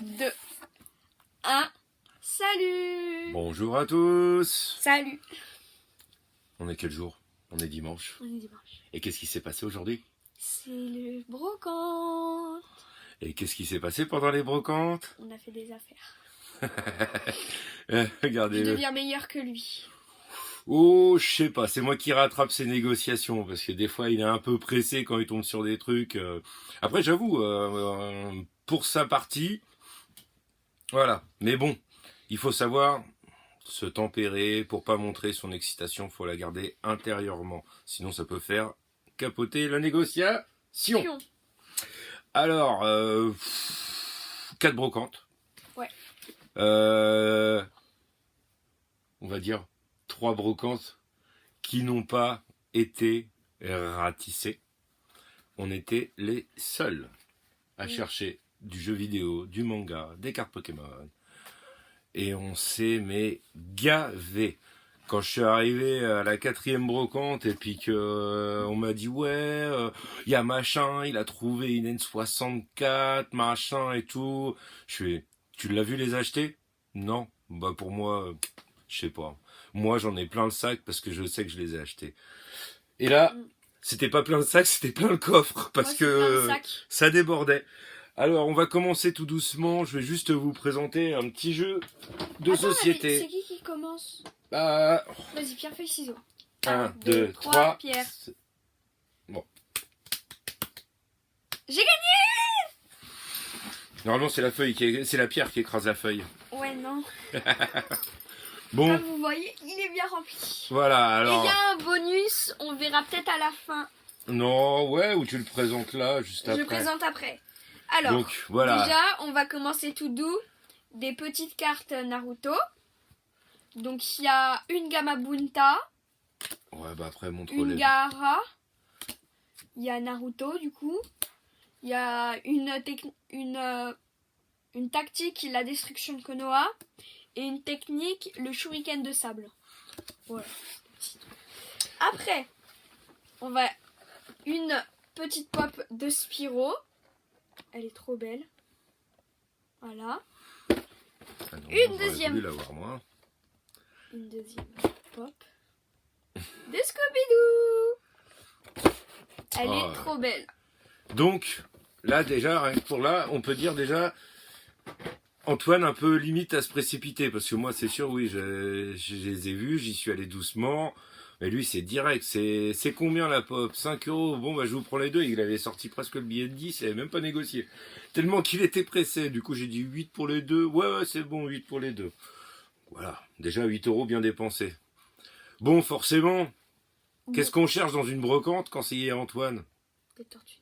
2, 1. Salut! Bonjour à tous. Salut! On est quel jour? On est dimanche. On est dimanche. Et qu'est-ce qui s'est passé aujourd'hui? C'est le brocante. Et qu'est-ce qui s'est passé pendant les brocantes? On a fait des affaires. Regardez. Je deviens meilleur que lui. Oh, je sais pas, c'est moi qui rattrape ces négociations, parce que des fois il est un peu pressé quand il tombe sur des trucs. Après, j'avoue, pour sa partie, voilà. Mais bon, il faut savoir se tempérer pour pas montrer son excitation, faut la garder intérieurement. Sinon, ça peut faire capoter la négociation. Pion. Alors, 4 brocantes. Ouais. On va dire 3 brocantes qui n'ont pas été ratissées. On était les seuls à chercher du jeu vidéo, du manga, des cartes Pokémon. Et on s'est mais gavé. Quand je suis arrivé à la 4e brocante et puis que on m'a dit ouais, y a machin, il a trouvé une N64, machin et tout. Je fais, tu l'as vu les acheter? Non. Bah pour moi, je sais pas. Moi j'en ai plein le sac parce que je sais que je les ai achetés. Et là, c'était pas plein le sac, c'était plein le coffre parce Moi, c'est que plein de sacs. ça débordait. Alors on va commencer tout doucement. Je vais juste vous présenter un petit jeu de Attends, société. c'est qui commence? Bah, Vas-y, pierre, feuille, ciseaux. 1, 2, 3. Pierre. Bon. J'ai gagné! Normalement, c'est la feuille c'est la pierre qui écrase la feuille. Ouais, non. Bon, Comme vous voyez, il est bien rempli. voilà, Et il alors. y a un bonus, on verra peut-être à la fin. Non, ouais, ou tu le présentes là, juste après. Je présente après. Alors, Donc, voilà. déjà, on va commencer tout doux. Des petites cartes Naruto. Donc, il y a une Gamabunta, Ouais, bah après, une montre-les. Gaara. Il y a Naruto, du coup. Il y a une tactique, la destruction de Konoha. Et une technique, le shuriken de sable. Voilà. Après, on va une petite pop de Spyro. Elle est trop belle. Voilà. Ah non, Une j'aurais deuxième. voulu l'avoir, moi. Une deuxième pop. De Scooby-Doo. Elle Ah, est trop belle. Donc, là, déjà, rien que pour là, on peut dire déjà. Antoine un peu limite à se précipiter parce que moi c'est sûr oui je les ai vus, j'y suis allé doucement mais lui c'est direct, c'est combien la pop? 5 euros, bon bah je vous prends les deux, il avait sorti presque le billet de 10, il avait même pas négocié tellement qu'il était pressé, du coup j'ai dit 8 pour les deux, ouais c'est bon 8 pour les deux, voilà, déjà 8 euros bien dépensés. Bon forcément, qu'est-ce qu'on cherche dans une brocante quand c'est Antoine? Des tortues.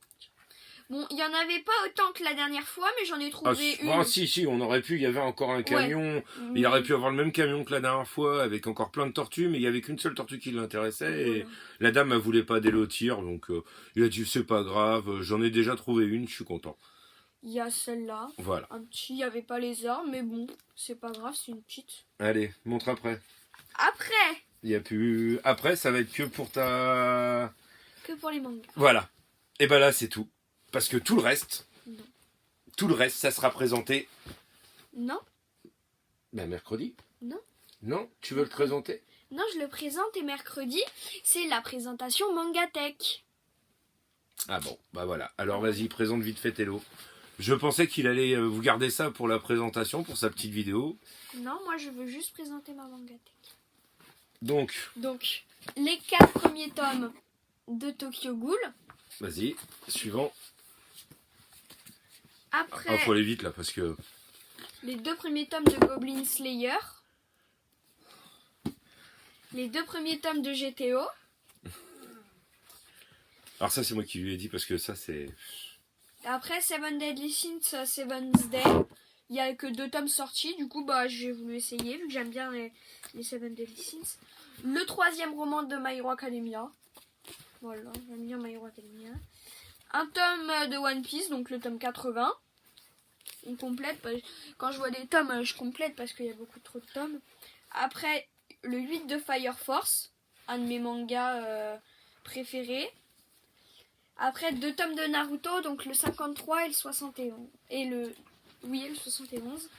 Bon, il n'y en avait pas autant que la dernière fois, mais j'en ai trouvé une. Ah, si, on aurait pu, il y avait encore un camion, il aurait pu avoir le même camion que la dernière fois, avec encore plein de tortues, mais il y avait qu'une seule tortue qui l'intéressait, et la dame, elle voulait pas délotir, donc il a dit, c'est pas grave, j'en ai déjà trouvé une, je suis content. Il y a celle-là, Voilà. un petit, il n'y avait pas les armes, mais bon, c'est pas grave, c'est une petite. Allez, montre après. Après, Il y a plus... Après, ça va être que pour ta... que pour les mangas. Voilà. Et ben là, c'est tout. Parce que tout le reste, Non. ça sera présenté... Non, Ben mercredi. Non. Non, tu veux le présenter? non, je le présente et mercredi, c'est la présentation Mangatech. Ah bon, bah voilà. Alors vas-y, présente vite fait Hello. Je pensais qu'il allait vous garder ça pour la présentation, pour sa petite vidéo. Non, moi je veux juste présenter ma Mangatech. Donc, Les 4 premiers tomes de Tokyo Ghoul. vas-y, suivant. Après, Ah, faut aller vite là, parce que... les 2 premiers tomes de Goblin Slayer. Les 2 premiers tomes de GTO. Alors ça, c'est moi qui lui ai dit, parce que ça, c'est... Après, Seven Deadly Sins, Seven's Day. Il n'y a que 2 tomes sortis. Du coup, bah, j'ai voulu essayer, vu que j'aime bien les Seven Deadly Sins. Le 3e roman de My Hero Academia. Voilà, j'aime bien My Hero Academia. Un tome de One Piece, donc le tome 80. On complète. Quand je vois des tomes, je complète parce qu'il y a beaucoup trop de tomes. Après, le 8 de Fire Force, un de mes mangas préférés. Après, 2 tomes de Naruto, donc le 53 et le 71. Et le Oui, le 71.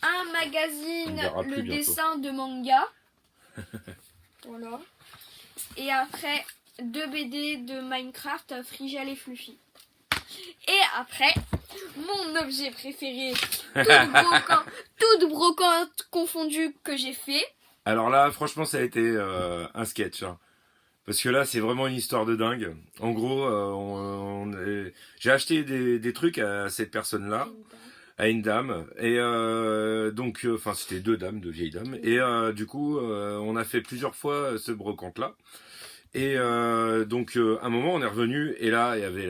Un On magazine, verra plus le bientôt. dessin de manga. Voilà. Et après, 2 BD de Minecraft, Frigel et Fluffy. Et après, mon objet préféré, toute brocante confondue que j'ai fait. Alors là, franchement, ça a été un sketch. Hein. Parce que là, c'est vraiment une histoire de dingue. En gros, j'ai acheté des trucs à cette personne-là, à une dame. Et donc, enfin, c'était 2 dames, 2 vieilles dames. Et du coup, on a fait plusieurs fois ce brocante-là. Et donc, à un moment, on est revenu. Et là, il y avait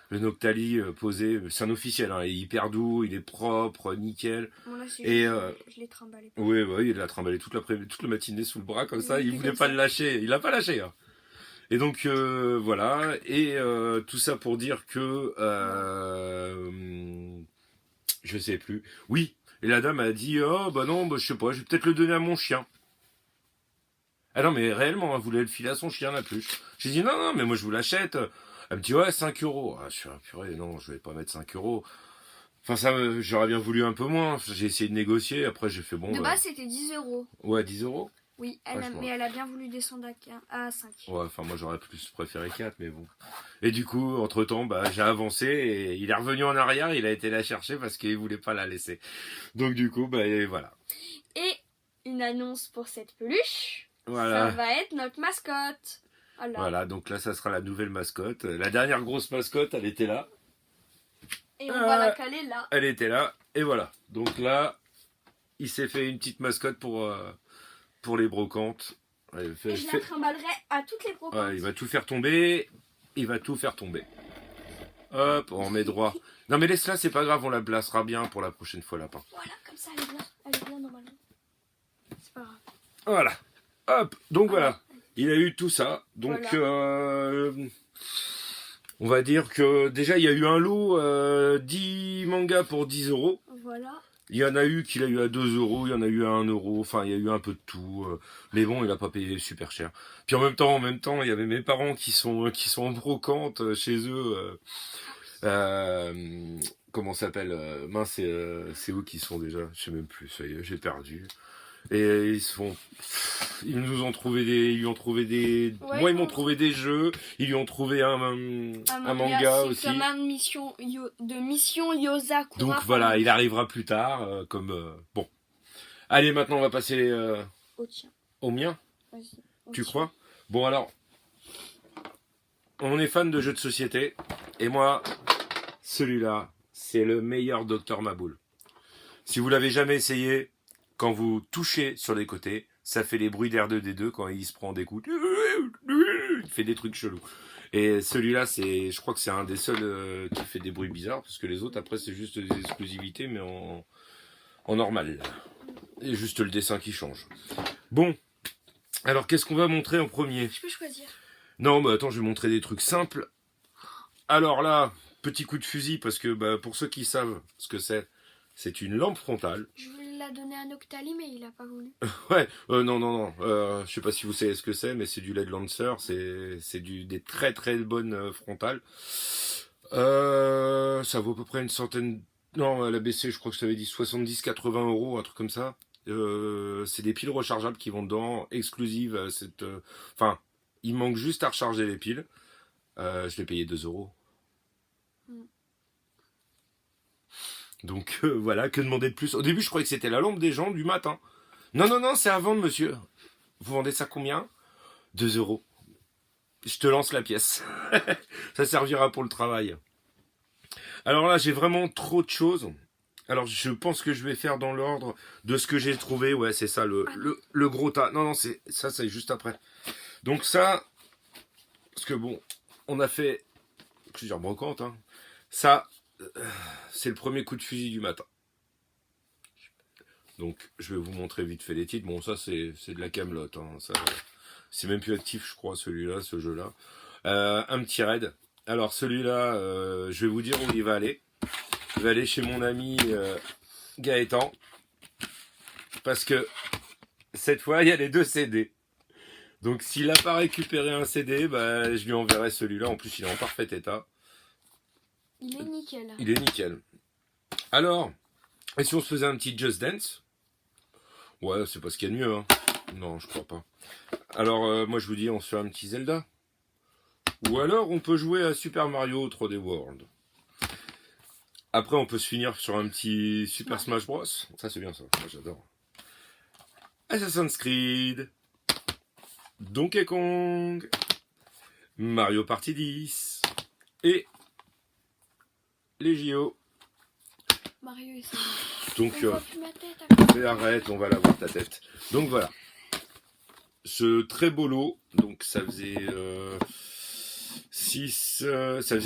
le Noctali posé. C'est un officiel. Hein, il est hyper doux, il est propre, nickel. Bon, là, c'est Et je l'ai trimballé. oui, ouais, il l'a trimballé toute la matinée sous le bras comme ça. Oui, Il fait voulait comme pas ça. le lâcher. Il l'a pas lâché. Hein. Et donc voilà. Et tout ça pour dire que je sais plus. Oui. Et la dame a dit oh bah non, bah, je sais pas, je vais peut-être le donner à mon chien. Ah non mais réellement, elle voulait le filer à son chien la peluche. J'ai dit non, mais moi je vous l'achète. Elle me dit ouais 5 euros. Ah, je suis purée, non, je vais pas mettre 5 euros. Enfin ça, j'aurais bien voulu un peu moins. J'ai essayé de négocier. Après j'ai fait bon. De base, c'était 10 euros. Ouais 10 euros. Oui, Vachement. mais elle a bien voulu descendre à 5. Ouais, enfin moi j'aurais plus préféré 4, mais bon. Et du coup, entre temps, bah j'ai avancé et il est revenu en arrière, il a été la chercher parce qu'il voulait pas la laisser. Donc du coup, bah et voilà. Et une annonce pour cette peluche. Voilà. Ça va être notre mascotte. Voilà. Voilà, donc là ça sera la nouvelle mascotte. La dernière grosse mascotte, elle était là. Et on va la caler là. Elle était là, et voilà. Donc là, il s'est fait une petite mascotte pour les brocantes. Et je la trimballerai à toutes les brocantes. Ouais, il va tout faire tomber. Il va tout faire tomber. Hop, on met droit. Non mais laisse-la, c'est pas grave, on la placera bien pour la prochaine fois, lapin. Voilà, comme ça, elle est bien. Elle est bien normalement. C'est pas grave. Voilà. Hop, donc voilà. Il a eu tout ça. Donc, Voilà. on va dire que déjà, il y a eu un lot 10 mangas pour 10 euros. Voilà. Il y en a eu qu'il a eu à 2 euros, il y en a eu à 1 euro. Enfin, il y a eu un peu de tout. Mais bon, il a pas payé super cher. Puis en même temps, il y avait mes parents qui sont en brocante chez eux. Comment ça s'appelle mince, c'est où qui sont déjà? Je sais même plus. Ça y est, j'ai perdu. Et ils nous ont trouvé ils lui ont trouvé des, Ouais, moi ils m'ont trouvé des jeux, ils lui ont trouvé un manga aussi. Superman de Mission Yozakura. Donc voilà, il arrivera plus tard, bon. Allez, maintenant on va passer Au tien. au mien. Vas-y. Tu crois? Bon alors, on est fan de jeux de société, et moi, celui-là, c'est le meilleur Docteur Maboul. Si vous l'avez jamais essayé, quand vous touchez sur les côtés, ça fait les bruits d'R2D2 quand il se prend des coups. Il fait des trucs chelous. Et celui-là, je crois que c'est un des seuls qui fait des bruits bizarres, parce que les autres, après, c'est juste des exclusivités, mais en normal. Et juste le dessin qui change. Bon. Alors, qu'est-ce qu'on va montrer en premier? Je peux choisir. Non, mais attends, je vais montrer des trucs simples. Alors là, petit coup de fusil, parce que pour ceux qui savent ce que c'est une lampe frontale. Je voulais la donner à Noctali, mais il a pas voulu. Ouais, non. Je sais pas si vous savez ce que c'est, mais c'est du LED Lancer. C'est des très très bonnes frontales. Ça vaut à peu près une centaine. Non, à la BC, je crois que je t'avais dit 70-80 euros, un truc comme ça. C'est des piles rechargeables qui vont dedans, exclusives à cette. Enfin, il manque juste à recharger les piles. Je l'ai payé 2 euros. Donc voilà, que demander de plus? Au début, je croyais que c'était la lampe des gens du matin. Non, c'est à vendre, monsieur. Vous vendez ça combien? 2 euros. Je te lance la pièce. Ça servira pour le travail. Alors là, j'ai vraiment trop de choses. Alors, je pense que je vais faire dans l'ordre de ce que j'ai trouvé. Ouais, c'est ça, le gros tas. Non, c'est juste après. Donc ça, parce que bon, on a fait plusieurs brocantes. Hein. Ça, c'est le premier coup de fusil du matin. Donc, je vais vous montrer vite fait les titres. Bon, ça, c'est de la camelote. Hein. C'est même plus actif, je crois, celui-là, ce jeu-là. Un petit raid. Alors, celui-là, je vais vous dire où il va aller. Il va aller chez mon ami Gaëtan. Parce que, cette fois, il y a les 2 CD. Donc, s'il n'a pas récupéré un CD, je lui enverrai celui-là. En plus, il est en parfait état. Il est nickel. Il est nickel. Alors, et si on se faisait un petit Just Dance? Ouais, c'est pas ce qu'il y a de mieux, hein. Non, je crois pas. Alors, moi je vous dis, on se fait un petit Zelda. Ou alors, on peut jouer à Super Mario 3D World. Après, on peut se finir sur un petit Super Smash Bros. Ça, c'est bien ça. Moi, j'adore. Assassin's Creed. Donkey Kong. Mario Party 10. Et les JO. Mario et ça. Donc, On voit plus ma tête. mais arrête, on va la voir ta tête. Donc voilà. Ce très beau lot. Donc ça faisait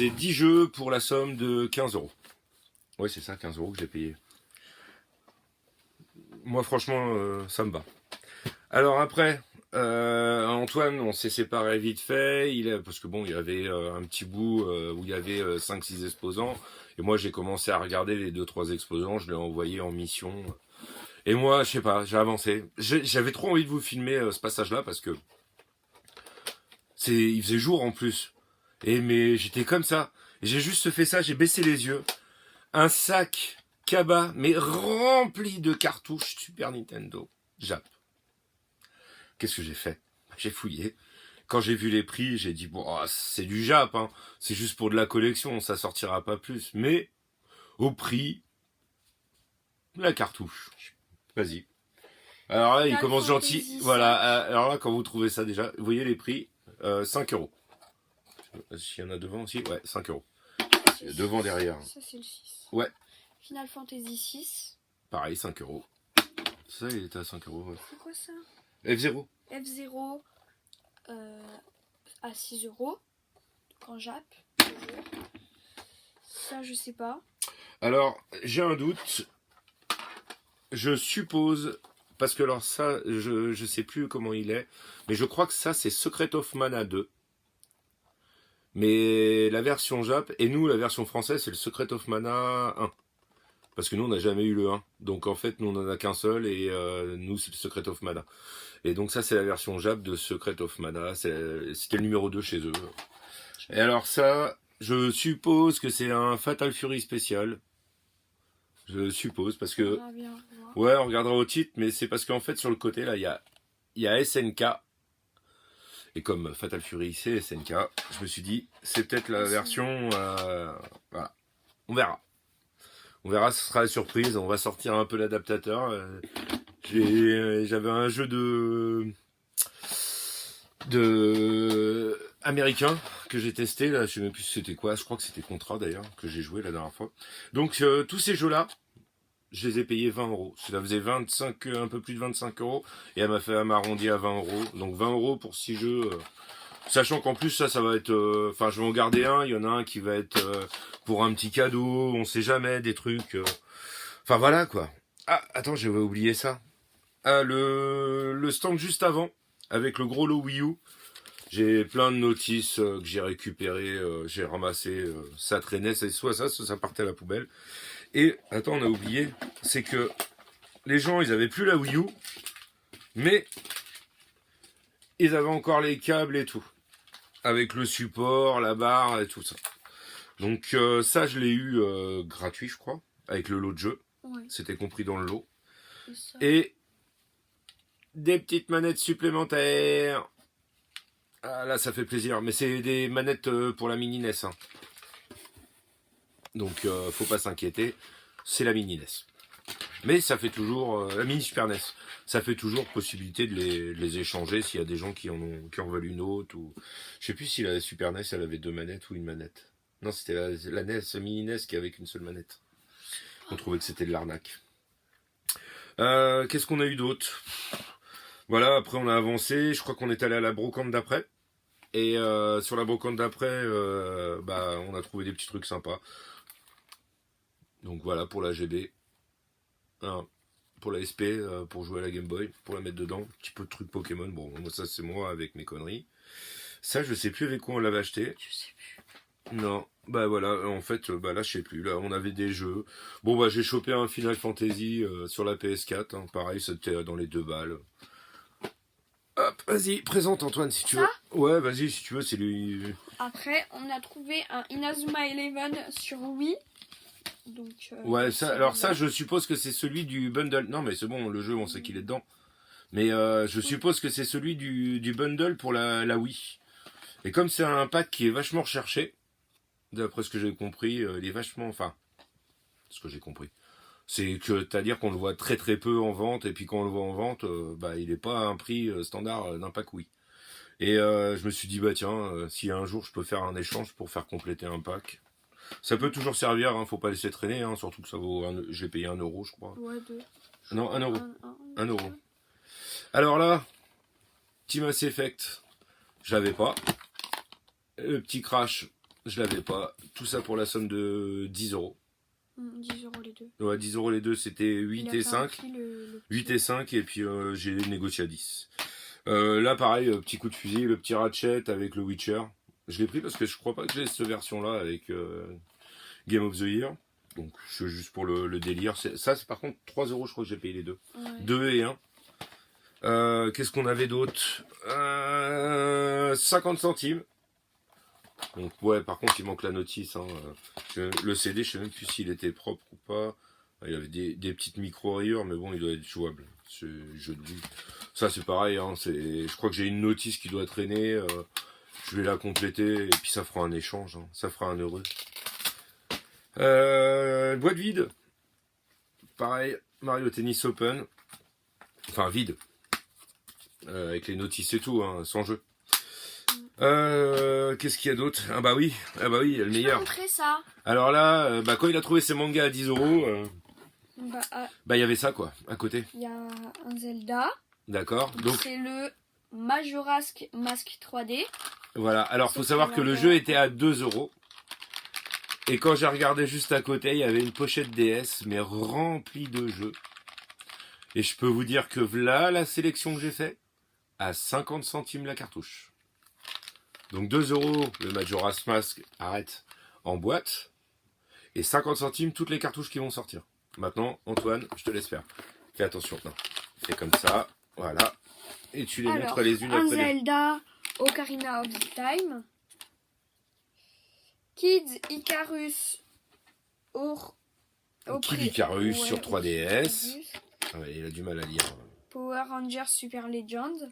10 jeux pour la somme de 15 euros. Oui, c'est ça, 15 euros que j'ai payé. Moi, franchement, ça me va. Alors après, Antoine, on s'est séparés vite fait. Parce que bon, il y avait un petit bout où il y avait 5-6 exposants. Et moi, j'ai commencé à regarder les 2-3 exposants. Je l'ai envoyé en mission. Et moi, je sais pas, j'ai avancé. J'avais trop envie de vous filmer ce passage-là parce que il faisait jour en plus. Mais j'étais comme ça. Et j'ai juste fait ça, j'ai baissé les yeux. Un sac cabas, mais rempli de cartouches Super Nintendo Jap. Qu'est-ce que j'ai fait? J'ai fouillé. Quand j'ai vu les prix, j'ai dit, bon, c'est du Jap, hein. C'est juste pour de la collection, ça sortira pas plus. Mais, au prix, la cartouche. Vas-y. Alors là, il commence gentil. Voilà. Alors là, quand vous trouvez ça déjà, vous voyez les prix, 5 euros. S'il y en a devant aussi, ouais, 5 euros. Devant, derrière. Ça, c'est le 6. Ouais. Final Fantasy 6. Pareil, 5 euros. Ça, il était à 5 euros. Ouais. C'est quoi ça? F0. F0 à 6 euros. En Jap. Ça, je sais pas. Alors, j'ai un doute. Je suppose, parce que alors ça, je sais plus comment il est, mais je crois que ça, c'est Secret of Mana 2. Mais la version Jap, et nous, la version française, c'est le Secret of Mana 1. Parce que nous, on n'a jamais eu le 1. Donc en fait, nous, on en a qu'un seul, et nous, c'est le Secret of Mana. Et donc ça, c'est la version Jap de Secret of Mana. C'était le numéro 2 chez eux. Et alors ça, je suppose que c'est un Fatal Fury spécial. Je suppose, parce que... Ouais, on regardera au titre, mais c'est parce qu'en fait, sur le côté, là, il y a SNK. Et comme Fatal Fury, c'est SNK, je me suis dit, c'est peut-être la version... voilà. On verra. On verra, ce sera la surprise. On va sortir un peu l'adaptateur. J'avais un jeu de américain que j'ai testé. Là, je sais même plus c'était quoi. Je crois que c'était Contra d'ailleurs, que j'ai joué la dernière fois. Donc, tous ces jeux-là, je les ai payés 20 euros. Ça faisait 25, un peu plus de 25 euros. Et elle m'a arrondi à 20 euros. Donc 20 euros pour 6 jeux. Sachant qu'en plus, ça va être... Enfin, je vais en garder un. Il y en a un qui va être pour un petit cadeau. On sait jamais, des trucs. Enfin, voilà, quoi. Ah, attends, j'avais oublié ça. Ah, le stand juste avant, avec le gros lot Wii U. J'ai plein de notices que j'ai récupérées. J'ai ramassé. Ça traînait. Soit ça partait à la poubelle. Et, attends, on a oublié, c'est que les gens, ils avaient plus la Wii U, mais ils avaient encore les câbles et tout, avec le support, la barre et tout ça. Donc ça, je l'ai eu gratuit, je crois, avec le lot de jeu. Ouais. C'était compris dans le lot. Et des petites manettes supplémentaires. Ah, là, ça fait plaisir, mais c'est des manettes pour la mini NES, hein. Donc, faut pas s'inquiéter, c'est la mini NES. Mais ça fait toujours, la mini Super NES, ça fait toujours possibilité de les échanger s'il y a des gens qui en veulent une autre. Ou... Je sais plus si la Super NES, elle avait 2 manettes ou une manette. Non, c'était la NES, la mini NES qui avait qu'une seule manette. On trouvait que c'était de l'arnaque. Qu'est-ce qu'on a eu d'autre? Voilà, après on a avancé, je crois qu'on est allé à la brocante d'après. Et sur la brocante d'après, on a trouvé des petits trucs sympas. Donc voilà pour la GB, pour la SP, pour jouer à la Game Boy, pour la mettre dedans, petit peu de trucs Pokémon, bon ça c'est moi avec mes conneries. Ça je sais plus avec quoi on l'avait acheté. Je sais plus. Non, bah voilà, en fait, là je sais plus, là on avait des jeux. Bon bah j'ai chopé un Final Fantasy sur la PS4, hein, pareil c'était dans les 2 balles. Hop, vas-y, présente Antoine si tu veux. Ouais, vas-y si tu veux, c'est lui. Après, on a trouvé un Inazuma Eleven sur Wii. Donc, Ouais, c'est alors ça, là. je suppose que c'est celui du bundle. Non, mais c'est bon, le jeu, on sait qu'il est dedans. Mais je suppose que c'est celui du bundle pour la Wii. Et comme c'est un pack qui est vachement recherché, d'après ce que j'ai compris, il est vachement... Enfin, ce que j'ai compris. C'est que, c'est-à-dire qu'on le voit très très peu en vente, et puis quand on le voit en vente, bah, il n'est pas à un prix standard d'un pack Wii. Et je me suis dit, bah tiens, si un jour je peux faire un échange pour faire compléter un pack. Ça peut toujours servir, hein, faut pas laisser traîner, hein, surtout que ça vaut... J'ai payé 1 euro, je crois. Ouais, 2. Non, 1 euro. 1 euro. Alors là, Team Mass Effect, je l'avais pas. Le petit Crash, je l'avais pas. Tout ça pour la somme de 10 euros. 10 euros les deux. Ouais, 10 euros les deux, c'était Il 8 a et fait un 5. prix, le 8 petit. et 5, et puis j'ai négocié à 10. Là, pareil, petit coup de fusil, le petit Ratchet avec le Witcher. Je l'ai pris parce que je crois pas que j'ai cette version-là avec Game of the Year. Donc, c'est juste pour le délire. Ça, c'est par contre 3 euros, je crois que j'ai payé les deux. Ouais. 2 et 1. Qu'est-ce qu'on avait d'autre 50 centimes. Donc ouais, par contre il manque la notice. Hein. Le CD, je sais même plus s'il était propre ou pas. Il y avait des petites micro-rayures, mais bon, il doit être jouable. Ce jeu de vie. Ça c'est pareil, hein. Je crois que j'ai une notice qui doit traîner. Je vais la compléter et puis ça fera un échange. Hein. Ça fera un heureux. Boîte vide. Pareil, Mario Tennis Open. Enfin vide. Avec les notices et tout, hein, sans jeu. Qu'est-ce qu'il y a d'autre? Ah bah oui, le Je peux meilleur. montrer ça. Alors là, quand il a trouvé ses mangas à 10 euros, Bah, il y avait ça quoi, à côté. il y a un Zelda. D'accord. Donc C'est le Majora's Mask 3D. voilà. Alors faut C'est savoir pour que le la- jeu était à 2 euros. Et quand j'ai regardé juste à côté, il y avait une pochette DS, mais remplie de jeux. Et je peux vous dire que voilà la sélection que j'ai fait, à 50 centimes la cartouche. Donc 2 euros le Majora's Mask, arrête, en boîte. Et 50 centimes toutes les cartouches qui vont sortir. Maintenant, Antoine, je te laisse faire. Fais attention. Non. Fais comme ça. Voilà. Et tu les Alors, montres les unes un après les autres. Zelda Ocarina of Time. Kids Icarus Kid Icarus ouais, sur 3DS. Icarus. Ah ouais, il a du mal à lire. Power Rangers Super Legend.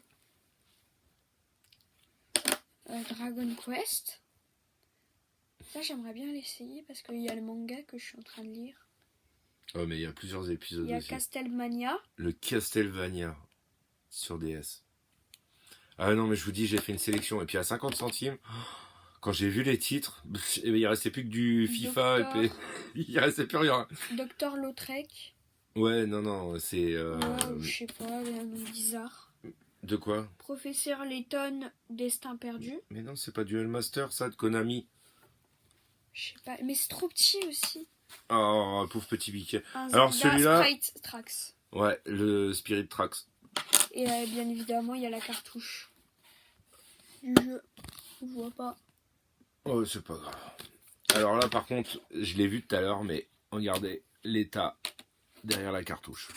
Dragon Quest. Ça, j'aimerais bien l'essayer parce qu'il y a le manga que je suis en train de lire. Oh, mais il y a plusieurs épisodes Il y a aussi. Castlevania. Le Castlevania sur DS. Ah non, mais je vous dis, j'ai fait une sélection. Et puis à 50 centimes, quand j'ai vu les titres, il restait plus que du FIFA. Docteur. Et puis, il restait plus rien. Dr. Lautrec. Ouais, non, c'est... Ouais, je sais pas, il y a un nom bizarre. De quoi? Professeur Layton, Destin perdu. Mais non, c'est pas Duel Master, ça, de Konami. Je sais pas, mais c'est trop petit aussi. Oh, pauvre petit biquet. Un Alors, Zelda celui-là... Sprite Tracks. Ouais, le Spirit Tracks. Et bien évidemment, il y a la cartouche du jeu. Je vois pas. Oh, c'est pas grave. Alors là, par contre, je l'ai vu tout à l'heure, mais regardez l'état derrière la cartouche.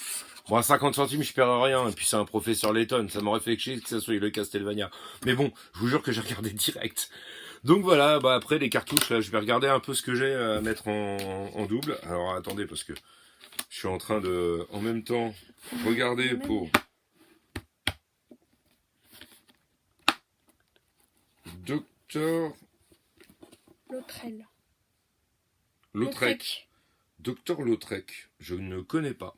Bon, à 50 centimes, je perds rien. Et puis, c'est un professeur Layton. Ça m'aurait fait chier que ça soit le Castlevania. Mais bon, je vous jure que j'ai regardé direct. Donc voilà, bah après, les cartouches, là, je vais regarder un peu ce que j'ai à mettre en double. Alors, attendez, parce que je suis en train de, en même temps, regarder pour... Docteur Lautrec. Lautrec. Docteur Lautrec. Je ne connais pas.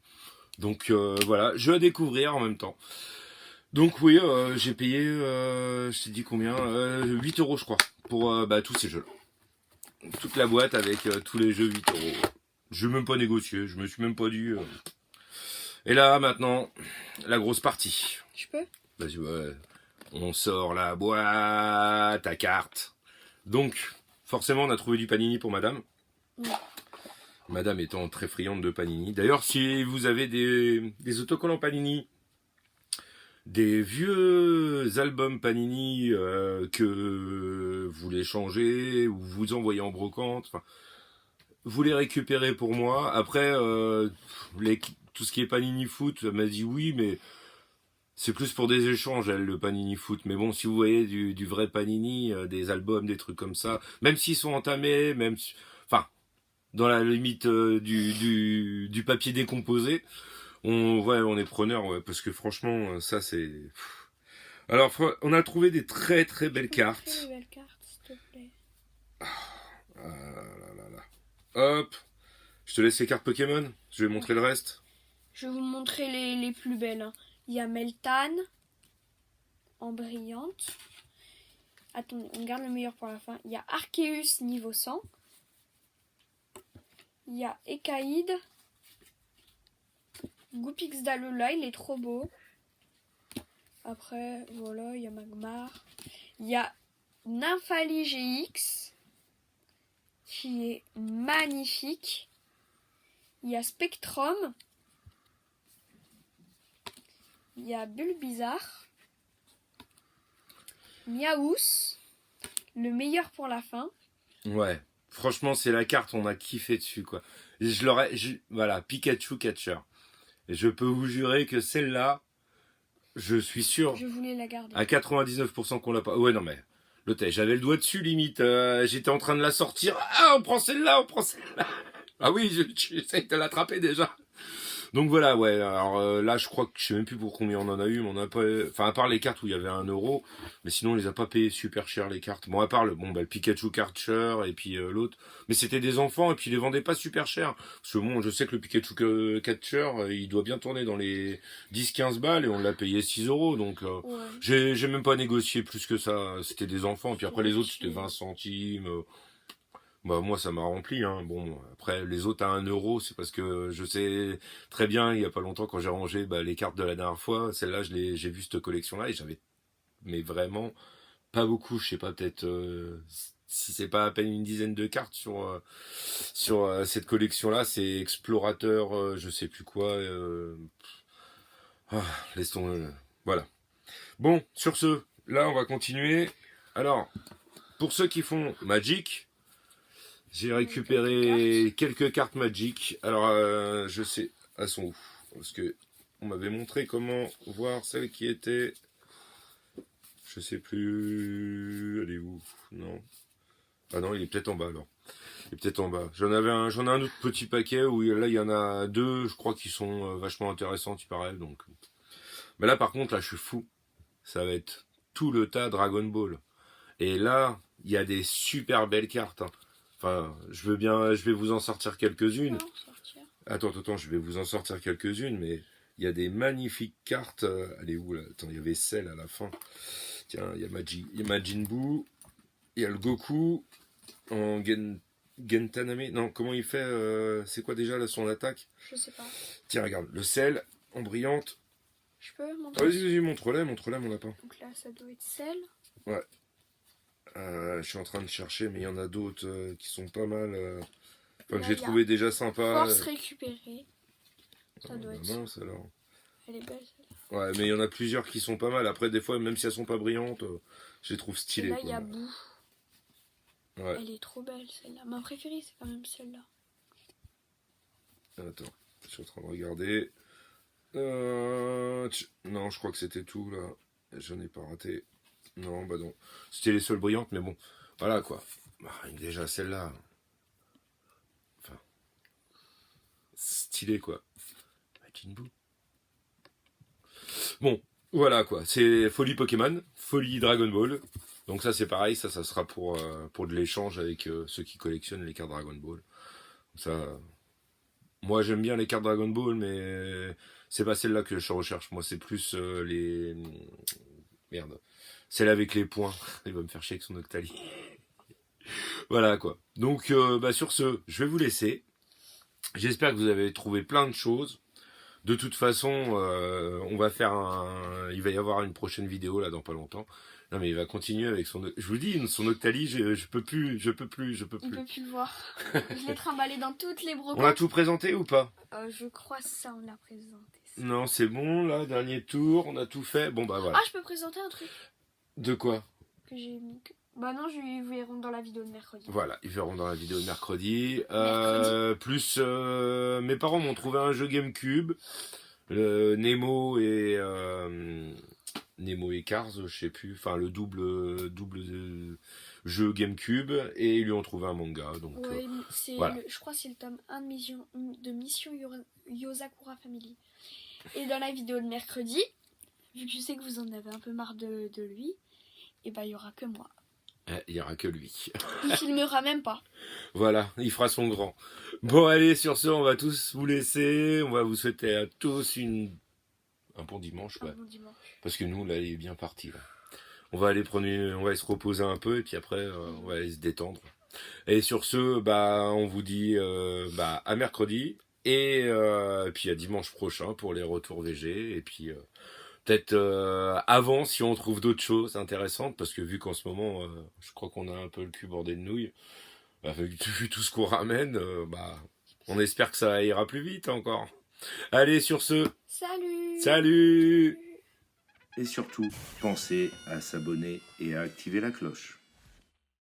Donc voilà, jeu à découvrir en même temps. Donc oui, j'ai payé, je t'ai dit combien 8 euros je crois, pour tous ces jeux. Toute la boîte avec tous les jeux 8 euros. Je n'ai même pas négocié, je me suis même pas dit... Et là, maintenant, la grosse partie. Je peux? Vas-y, ouais. On sort la boîte à cartes. Donc, forcément, on a trouvé du panini pour madame. Ouais. Madame étant très friande de panini. D'ailleurs, si vous avez des autocollants panini, des vieux albums panini que vous voulez changer ou vous envoyez en brocante, enfin, vous les récupérez pour moi. Après, tout ce qui est panini foot, elle m'a dit oui, mais c'est plus pour des échanges, elle, le panini foot. Mais bon, si vous voyez du vrai panini, des albums, des trucs comme ça, même s'ils sont entamés, enfin, dans la limite du papier décomposé, on est preneur, ouais, parce que franchement, ça c'est... Alors, on a trouvé des très très belles cartes. Les belles cartes, s'il te plaît. Ah là là là. Hop, je te laisse les cartes Pokémon, je vais montrer le reste. Je vais vous montrer les plus belles. Hein. Il y a Meltan en brillante. Attendez, on garde le meilleur pour la fin. Il y a Arceus niveau 100. Il y a Ekaïd. Goopix Dalola, il est trop beau. Après, voilà, il y a Magmar. Il y a Nymphali GX, qui est magnifique. Il y a Spectrum. Il y a Bulbizarre. Miaous. Le meilleur pour la fin. Ouais, franchement, c'est la carte, on a kiffé dessus, quoi. Voilà, Pikachu Catcher. Et je peux vous jurer que celle-là, je suis sûr, Je voulais la garder. à 99% qu'on l'a pas. Ouais, non, mais, j'avais le doigt dessus, limite. J'étais en train de la sortir. Ah, on prend celle-là, on prend celle-là. Ah oui, j'essaie de l'attraper déjà. Donc voilà, ouais, alors là je crois que je sais même plus pour combien on en a eu, mais on a pas, enfin à part les cartes où il y avait 1 euro, mais sinon on les a pas payées super cher les cartes. Bon à part le Pikachu Catcher et puis l'autre, mais c'était des enfants et puis ils les vendaient pas super cher. Parce que bon, je sais que le Pikachu Catcher, il doit bien tourner dans les 10-15 balles et on l'a payé 6 euros, donc Ouais. j'ai même pas négocié plus que ça, c'était des enfants, et puis après les autres c'était 20 centimes. Bah moi ça m'a rempli, hein. Bon après les autres à 1 euro, c'est parce que je sais très bien, il y a pas longtemps quand j'ai rangé les cartes de la dernière fois, celle-là j'ai vu cette collection-là et j'avais mais vraiment pas beaucoup, je sais pas peut-être si c'est pas à peine une dizaine de cartes sur cette collection-là, c'est explorateur, je sais plus quoi. Ah, laisse tomber. Voilà. Bon sur ce, là on va continuer. Alors pour ceux qui font Magic. J'ai récupéré quelques cartes Magic. Alors, je sais, elles sont où? Parce que on m'avait montré comment voir celles qui étaient. Je sais plus. Elle est où? Non. Ah non, il est peut-être en bas alors. Il est peut-être en bas. J'en ai un autre petit paquet où là il y en a 2, je crois, qui sont vachement intéressantes, il paraît. Donc. Mais là par contre, là je suis fou. Ça va être tout le tas Dragon Ball. Et là, il y a des super belles cartes. Hein. Enfin, je vais vous en sortir quelques-unes. Attends, je vais vous en sortir quelques-unes, mais il y a des magnifiques cartes. Elle est où là? Attends, il y avait celle à la fin. Tiens, il y a Majin Buu, il y a le Goku en Gentaname. Non, comment il fait c'est quoi déjà là son attaque? Je sais pas. Tiens, regarde, le sel en brillante. Je peux montrer? Vas-y, montre-la mon lapin. Donc là, ça doit être celle. Ouais. Je suis en train de chercher, mais il y en a d'autres qui sont pas mal. Que j'ai trouvé déjà sympa. Force récupérée. Ça doit être mince, alors. Elle est belle celle-là. Ouais, mais il y en a plusieurs qui sont pas mal. Après, des fois, même si elles sont pas brillantes, je les trouve stylées. Et là, il y a Bou. Ouais. Elle est trop belle celle-là. Ma préférée, c'est quand même celle-là. Attends, je suis en train de regarder. Non, je crois que c'était tout là. J'en ai pas raté. Non, bah non. C'était les seules brillantes, mais bon. Voilà quoi. Bah, déjà celle-là. Enfin. Stylé quoi. Majin Buu. Bon, voilà quoi. C'est folie Pokémon, folie Dragon Ball. Donc ça c'est pareil, ça sera pour de l'échange avec ceux qui collectionnent les cartes Dragon Ball. Ça, moi j'aime bien les cartes Dragon Ball, mais c'est pas celle-là que je recherche. Moi c'est plus les... Merde. Celle avec les points. Il va me faire chier avec son Octali. Voilà quoi. Donc sur ce, je vais vous laisser. J'espère que vous avez trouvé plein de choses. De toute façon, on va faire il va y avoir une prochaine vidéo là dans pas longtemps. Non mais il va continuer avec son... Je vous dis, son Octali, je peux plus. On peut plus le voir. Je l'ai trimballé dans toutes les brocantes. On a tout présenté ou pas? Je crois ça, on l'a présenté. Ça. Non, c'est bon, là, dernier tour, on a tout fait. Bon bah voilà. Ah, je peux présenter un truc. De quoi? Que j'ai mis... Bah non, ils verront dans la vidéo de mercredi. Voilà, ils verront dans la vidéo de mercredi. Plus, mes parents m'ont trouvé un jeu GameCube. Nemo et Cars, je sais plus. Enfin, le double jeux GameCube et ils lui ont trouvé un manga. Donc Ouais, voilà. je crois que c'est le tome 1 de Mission Yozakura Family. Et dans la vidéo de mercredi, vu que je sais que vous en avez un peu marre de lui, et bah il y aura que moi. Il n'y aura que lui. Il filmera même pas. Voilà, il fera son grand. Bon allez, sur ce, on va tous vous laisser. On va vous souhaiter à tous un bon dimanche. Un Ouais. bon dimanche. Parce que nous, là, il est bien parti. Là. On va aller on va aller se reposer un peu et puis après, on va aller se détendre. Et sur ce, bah, on vous dit à mercredi et puis à dimanche prochain pour les retours VG. Et puis peut-être avant si on trouve d'autres choses intéressantes parce que vu qu'en ce moment, je crois qu'on a un peu le cul bordé de nouilles. Vu tout ce qu'on ramène, on espère que ça ira plus vite encore. Allez, sur ce, Salut! salut! Et surtout, pensez à s'abonner et à activer la cloche.